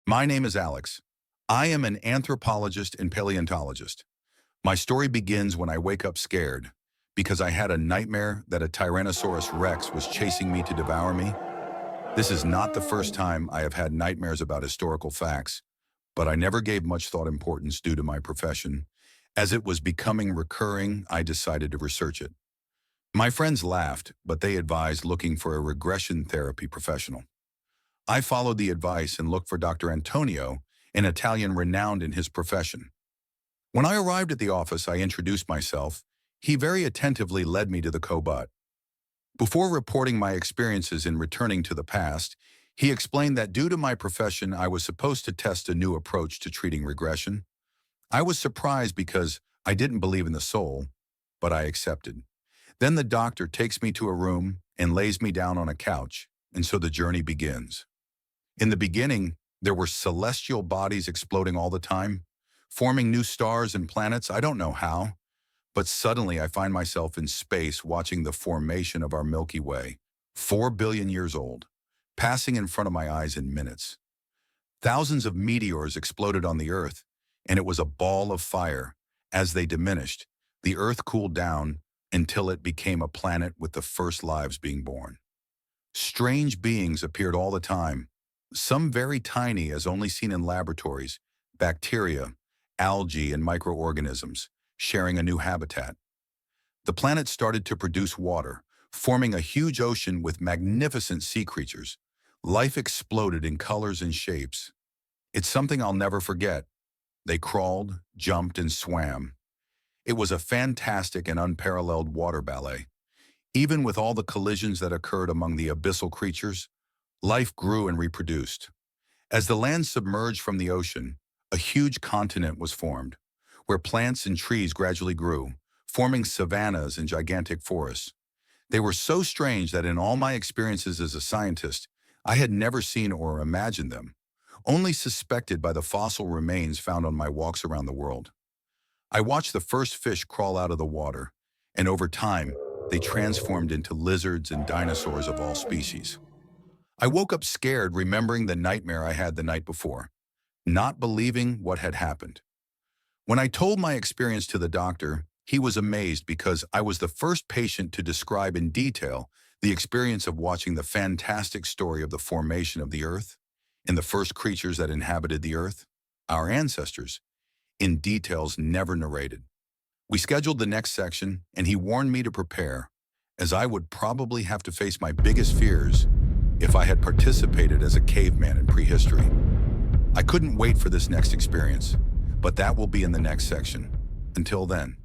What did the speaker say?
My name is Alex. I am an anthropologist and paleontologist. My story begins when I wake up scared because I had a nightmare that a Tyrannosaurus Rex was chasing me to devour me. This is not the first time I have had nightmares about historical facts, but I never gave much thought importance due to my profession. As it was becoming recurring, I decided to research it. My friends laughed, but they advised looking for a regression therapy professional. I followed the advice and looked for Dr. Antonio, an Italian renowned in his profession. When I arrived at the office, I introduced myself. He very attentively led me to the cobot. Before reporting my experiences in returning to the past, he explained that due to my profession, I was supposed to test a new approach to treating regression. I was surprised because I didn't believe in the soul, but I accepted. Then the doctor takes me to a room and lays me down on a couch, and so the journey begins. In the beginning, there were celestial bodies exploding all the time, forming new stars and planets. I don't know how, but suddenly I find myself in space watching the formation of our Milky Way, 4 billion years old, passing in front of my eyes in minutes. Thousands of meteors exploded on the Earth, and it was a ball of fire. As they diminished, the Earth cooled down until it became a planet with the first lives being born. Strange beings appeared all the time, some very tiny as only seen in laboratories, bacteria, algae, and microorganisms, sharing a new habitat. The planet started to produce water, forming a huge ocean with magnificent sea creatures. Life exploded in colors and shapes. It's something I'll never forget. They crawled, jumped, and swam. It was a fantastic and unparalleled water ballet. Even with all the collisions that occurred among the abyssal creatures, life grew and reproduced. As the land submerged from the ocean, a huge continent was formed, where plants and trees gradually grew, forming savannas and gigantic forests. They were so strange that in all my experiences as a scientist, I had never seen or imagined them, only suspected by the fossil remains found on my walks around the world. I watched the first fish crawl out of the water, and over time, they transformed into lizards and dinosaurs of all species. I woke up scared, remembering the nightmare I had the night before, not believing what had happened. When I told my experience to the doctor, he was amazed because I was the first patient to describe in detail the experience of watching the fantastic story of the formation of the Earth and the first creatures that inhabited the Earth, our ancestors, in details never narrated. We scheduled the next section, and he warned me to prepare, as I would probably have to face my biggest fears if I had participated as a caveman in prehistory. I couldn't wait for this next experience, but that will be in the next section. Until then.